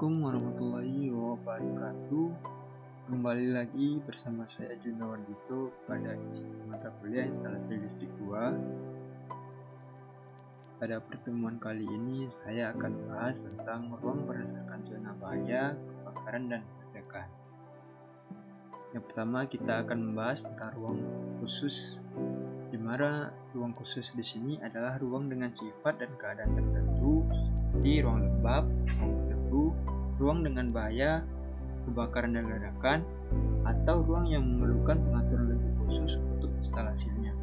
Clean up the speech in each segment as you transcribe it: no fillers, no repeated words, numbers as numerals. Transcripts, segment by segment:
Assalamualaikum warahmatullahi wabarakatuh. Kembali lagi bersama saya Juna Wardito pada mata kuliah instalasi listrik 2. Pada pertemuan kali ini saya akan bahas tentang ruang berdasarkan zona bahaya, kebakaran, dan ledakan. Yang pertama kita akan membahas tentang ruang khusus, di mana ruang khusus di sini adalah ruang dengan sifat dan keadaan tertentu seperti ruang lembab, ruang dengan bahaya, kebakaran dan ledakan, atau ruang yang memerlukan pengaturan lebih khusus untuk instalasinya.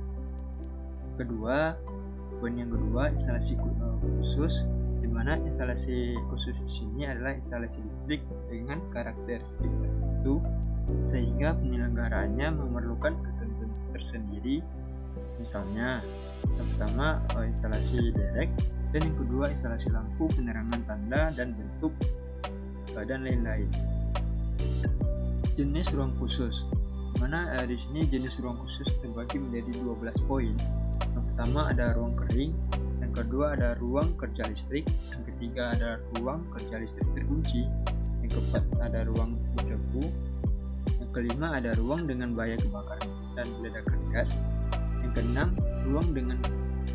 Poin yang kedua, instalasi khusus, di mana instalasi khusus di sini adalah instalasi listrik dengan karakteristik tertentu, sehingga penyelenggaraannya memerlukan ketentuan tersendiri. Misalnya, yang pertama instalasi derek, dan yang kedua instalasi lampu, penerangan tanda dan bentuk, dan lain-lain. Jenis ruang khusus, mana di sini jenis ruang khusus terbagi menjadi 12 poin. Yang pertama ada ruang kering, yang kedua ada ruang kerja listrik, yang ketiga ada ruang kerja listrik terkunci, yang keempat ada ruang berdebu, yang kelima ada ruang dengan bahaya kebakaran dan ledakan gas, yang keenam ruang dengan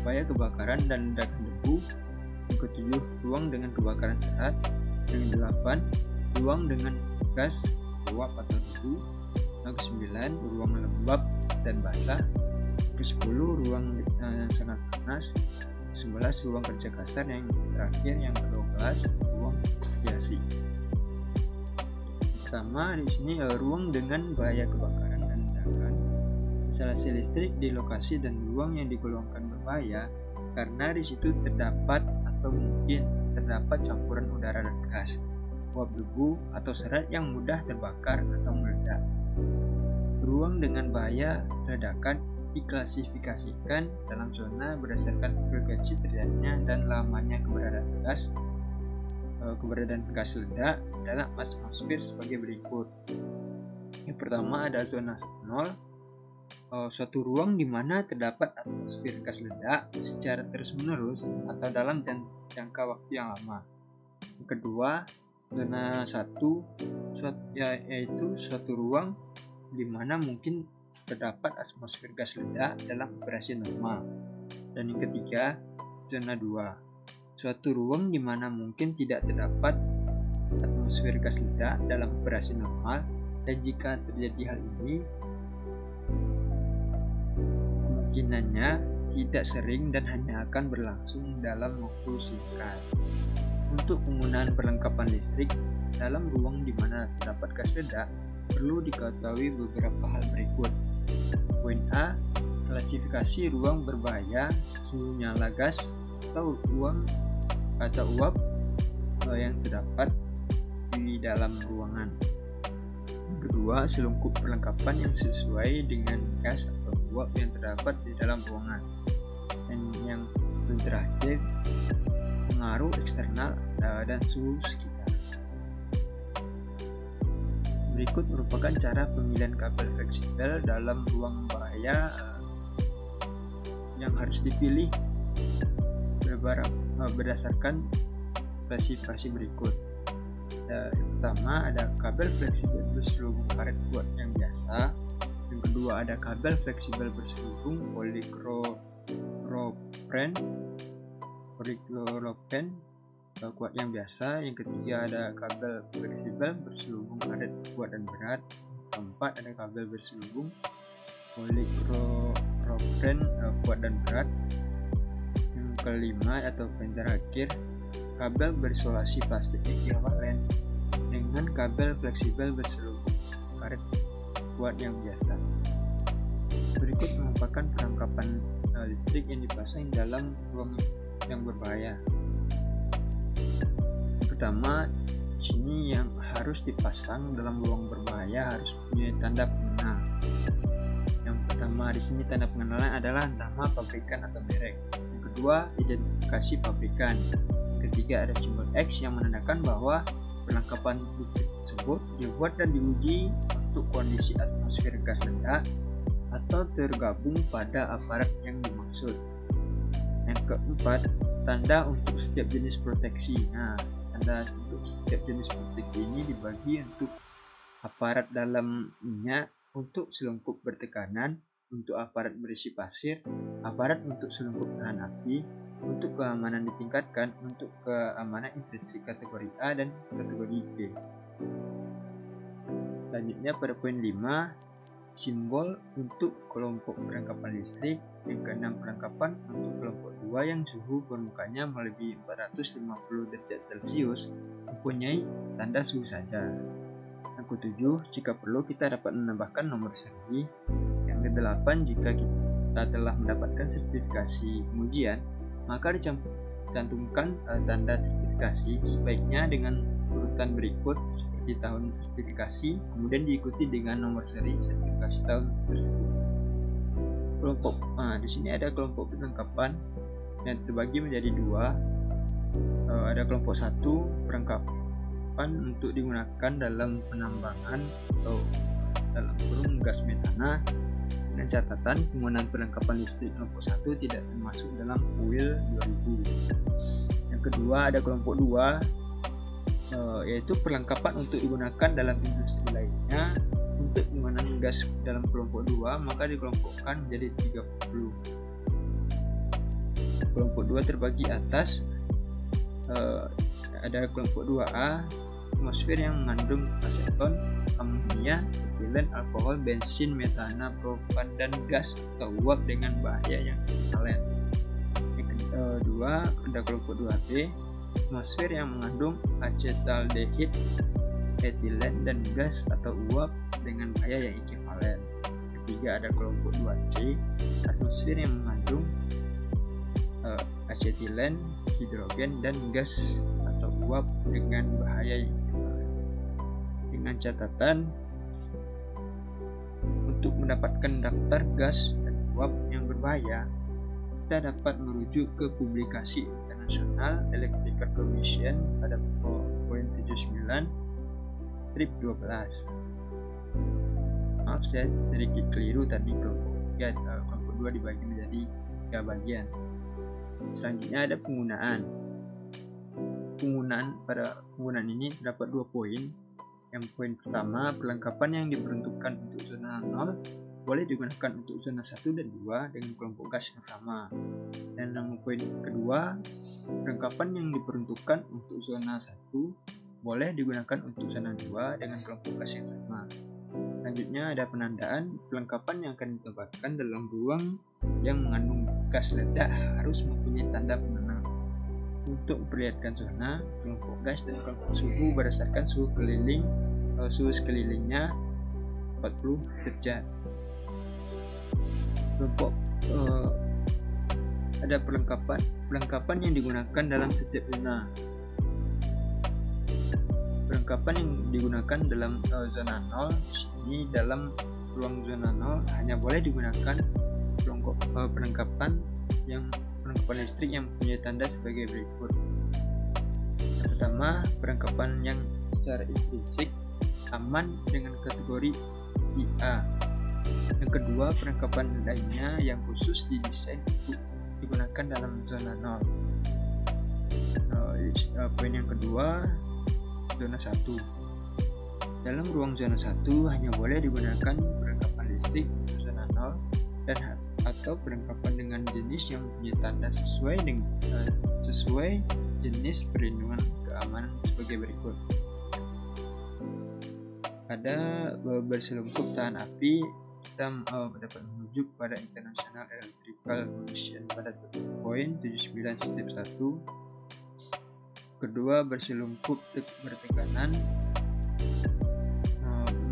bahaya kebakaran dan ledakan debu, yang ketujuh ruang dengan kebakaran serat, yang kedelapan ruang dengan gas, uap atau debu, yang ke-9 ruang lembab dan basah, ke-10 ruang yang sangat panas, ke-11 ruang kerja kasar, yang terakhir yang ke-12 ruang radiasi. Pertama di sini ruang dengan bahaya kebakaran dan ledakan. Instalasi listrik di lokasi dan ruang yang digolongkan berbahaya karena di situ terdapat atau mungkin terdapat campuran udara dan gas, uap debu atau serat yang mudah terbakar atau meledak. Ruang dengan bahaya ledakan diklasifikasikan dalam zona berdasarkan frekuensi terjadinya dan lamanya keberadaan gas ledak dalam atmosfer sebagai berikut. Yang pertama ada zona 0, suatu ruang di mana terdapat atmosfer gas ledak secara terus-menerus atau dalam jangka waktu yang lama. Yang kedua, zona 1, yaitu suatu ruang di mana mungkin terdapat atmosfer gas ledak dalam operasi normal. Dan yang ketiga, zona 2, suatu ruang di mana mungkin tidak terdapat atmosfer gas ledak dalam operasi normal, dan jika terjadi hal ini kemungkinannya tidak sering dan hanya akan berlangsung dalam waktu singkat. Untuk penggunaan perlengkapan listrik dalam ruang di mana terdapat gas ledak, perlu diketahui beberapa hal berikut. Poin A, klasifikasi ruang berbahaya, suhu nyala gas atau uap yang terdapat di dalam ruangan. Yang kedua, selungkup perlengkapan yang sesuai dengan gas atau uap yang terdapat di dalam ruangan. Dan yang terakhir, pengaruh eksternal dan suhu sekitar. Berikut merupakan cara pemilihan kabel fleksibel dalam ruang bahaya yang harus dipilih berdasarkan klasifikasi berikut. Yang pertama ada kabel fleksibel berselubung karet kuat yang biasa. Yang kedua ada kabel fleksibel berselubung polychloroprene kuat yang biasa. Yang ketiga ada kabel fleksibel berselubung karet kuat dan berat. Keempat ada kabel berselubung polychloroprene kuat dan berat. Yang kelima atau yang terakhir, kabel berisolasi plastik ekuivalen dengan kabel fleksibel berselubung karet kuat yang biasa. Berikut merupakan perlengkapan listrik yang dipasang dalam ruang yang berbahaya. Pertama, sini yang harus dipasang dalam ruang berbahaya harus punya tanda pengenal. Yang pertama di sini tanda pengenalan adalah nama pabrikan atau merek. Yang kedua, identifikasi pabrikan. Ketiga ada simbol X yang menandakan bahwa perlengkapan listrik tersebut dibuat dan diuji untuk kondisi atmosfer gas ledak atau tergabung pada aparat yang dimaksud. Yang keempat, tanda untuk setiap jenis proteksi. Nah, tanda untuk setiap jenis proteksi ini dibagi untuk aparat dalam minyak, untuk selungkup bertekanan, untuk aparat berisi pasir, aparat untuk selungkup tahan api, untuk keamanan ditingkatkan, untuk keamanan intrinsik kategori A dan kategori B. Selanjutnya pada poin 5, simbol untuk kelompok perlengkapan listrik. Yang keenam, perlengkapan untuk kelompok 2 yang suhu permukaannya melebihi 450 derajat Celcius mempunyai tanda suhu saja. Yang ketujuh, jika perlu kita dapat menambahkan nomor seri. Yang kedelapan, jika kita telah mendapatkan sertifikasi pengujian, maka dicantumkan tanda sertifikasi, sebaiknya dengan urutan berikut seperti tahun sertifikasi, kemudian diikuti dengan nomor seri sertifikasi tahun tersebut. Kelompok, di sini ada kelompok perlengkapan yang terbagi menjadi dua. Ada kelompok 1, perlengkapan untuk digunakan dalam penambangan atau dalam kurung gas metana, dengan catatan penggunaan perlengkapan listrik kelompok 1 tidak termasuk dalam UIL 2000. Yang kedua, ada kelompok 2, yaitu perlengkapan untuk digunakan dalam industri lainnya. Untuk penggunaan gas dalam kelompok 2 maka dikelompokkan menjadi 30. Kelompok 2 terbagi atas. Ada kelompok 2A, atmosfer yang mengandung aseton, amonia, etilen, alkohol, bensin, metana, propan, dan gas atau uap dengan bahaya yang ekvivalen. Yang kedua, ada kelompok 2B, atmosfer yang mengandung acetaldehid, etilen, dan gas atau uap dengan bahaya yang ekvivalen. Ketiga, ada kelompok 2C, atmosfer yang mengandung asetilen, hidrogen, dan gas atau uap dengan bahaya yang ekvivalen. Dengan catatan, untuk mendapatkan daftar gas dan uap yang berbahaya, kita dapat merujuk ke publikasi International Electrical Commission pada poin 79 strip 12. Maaf, saya sedikit keliru tadi, kelompok 2 dibagi menjadi 3 bagian. Selanjutnya ada penggunaan. Pada penggunaan ini terdapat 2 poin. Yang poin pertama, perlengkapan yang diperuntukkan untuk zona 0 boleh digunakan untuk zona 1 dan 2 dengan kelompok gas yang sama. Dan yang poin kedua, perlengkapan yang diperuntukkan untuk zona 1 boleh digunakan untuk zona 2 dengan kelompok gas yang sama. Selanjutnya ada penandaan. Perlengkapan yang akan ditempatkan dalam ruang yang mengandung gas ledak harus mempunyai tanda penenang untuk memperlihatkan zona, kelompok gas, dan kelompok suhu berdasarkan suhu sekelilingnya 40 derajat. Kelompok ada perlengkapan yang digunakan dalam setiap zona. Perlengkapan yang digunakan dalam zona 0, ini dalam ruang zona 0 hanya boleh digunakan perlengkapan listrik yang mempunyai tanda sebagai berikut. Yang pertama, perlengkapan yang secara intrinsik aman dengan kategori IA. Yang kedua, perlengkapan lainnya yang khusus didesain untuk digunakan dalam zona 0. Poin yang kedua, zona 1. Dalam ruang zona 1 hanya boleh digunakan perlengkapan listrik untuk zona 0 dan atau perlengkapan dengan jenis yang mempunyai tanda sesuai jenis perlindungan keamanan sebagai berikut. Ada berselungkup tahan api, kita dapat merujuk pada International Electrical Commission pada poin 79 strip 1. Kedua, berselungkup bertekanan,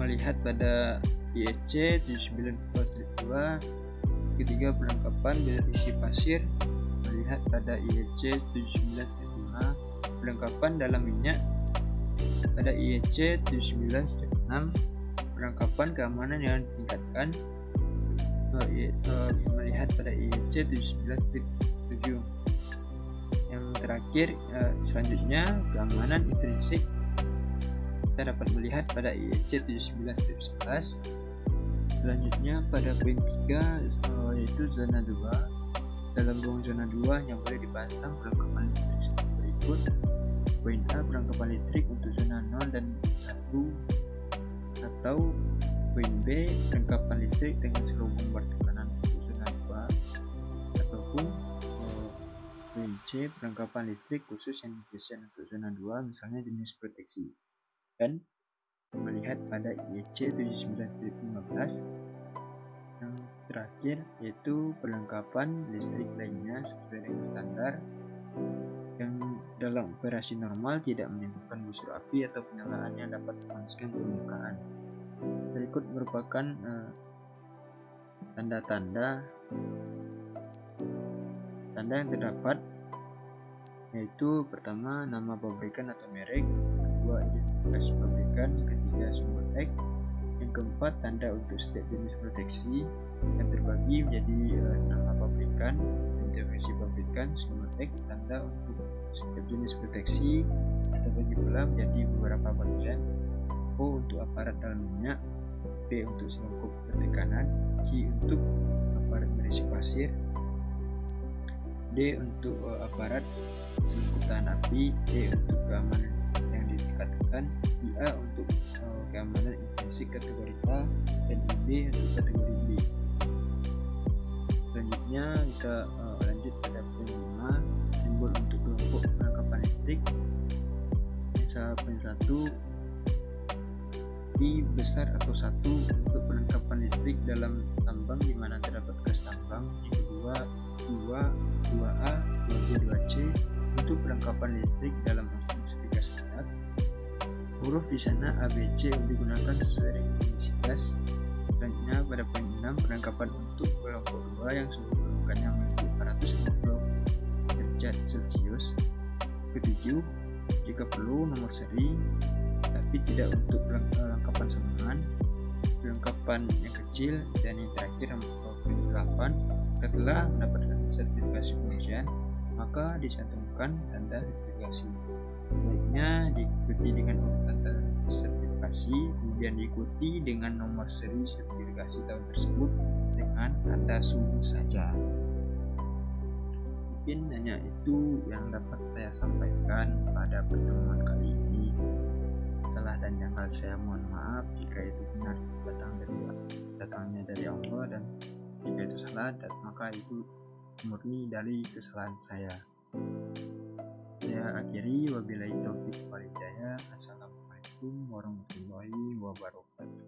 melihat pada IEC 79 strip 2. Ketiga, perlengkapan berisi pasir, melihat pada IEC 79 strip 5. Perlengkapan dalam minyak pada IEC 79 strip 6. Perlengkapan keamanan yang ditingkatkan, melihat pada IEC 79 strip 7. Yang terakhir, selanjutnya keamanan intrinsik, kita dapat melihat pada IEC 79 strip 11. Selanjutnya pada poin 3, yaitu zona 2. Dalam ruang zona 2 yang boleh dipasang perlengkapan listrik seperti berikut. poin A perlengkapan listrik untuk zona 0 dan 1, atau poin B perlengkapan listrik dengan selubung bertekanan untuk zona 2, ataupun poin C perlengkapan listrik khusus yang didesain untuk zona 2, misalnya jenis proteksi. Dan melihat pada IEC 79-15 yang terakhir, yaitu perlengkapan listrik lainnya sesuai dengan standar yang dalam operasi normal tidak menimbulkan busur api atau penyalaan yang dapat memanaskan permukaan. Berikut merupakan tanda-tanda yang terdapat, yaitu pertama nama pabrikan atau merek, kedua identifikasi pabrikan, ketiga sumber tag, yang keempat tanda untuk setiap jenis proteksi yang terbagi menjadi nama pabrikan, identifikasi pabrikan, sumber tag, tanda untuk setiap jenis proteksi terbagi pula menjadi beberapa bagian. O untuk aparat dalam minyak, P untuk selangkap bertekanan, Q untuk aparat berisi pasir, D untuk aparat selangkap tahan api, E untuk keamanan yang ditingkatkan, IA untuk keamanan intrinsik kategori A, dan IB untuk kategori B. Selanjutnya kita lanjut pada poin 5, simbol untuk kelompok perlengkapan listrik. Poin 1, I besar atau 1 untuk perlengkapan listrik dalam tambang di mana terdapat gas tambang. Yang kedua 2A, 2B, 2C untuk perlengkapan listrik dalam industri gas rendah. Huruf di sana ABC digunakan sesuai dengan emisi gas. Selanjutnya pada poin 6, perlengkapan untuk kelompok 2 yang suhu permukaannya melebihi 450 derajat Celcius. Ketujuh, jika perlu nomor seri tapi tidak untuk perlengkapan sambungan. Perlengkapan yang kecil. Dan yang terakhir poin 8, setelah mendapatkan sertifikasi pengujian maka dicantumkan tanda sertifikasi. Sebaiknya diikuti dengan urutan tanda sertifikasi, kemudian diikuti dengan nomor seri sertifikasi tahun tersebut dengan tanda suhu saja. Mungkin hanya itu yang dapat saya sampaikan pada pertemuan kali ini. Salah dan janggal saya mohon maaf jika itu benar datangnya dari Allah, dan jika itu salah maka itu murni dari kesalahan saya. Saya akhiri, wabillahi taufiq wal hidayah. Assalamualaikum warahmatullahi wabarakatuh.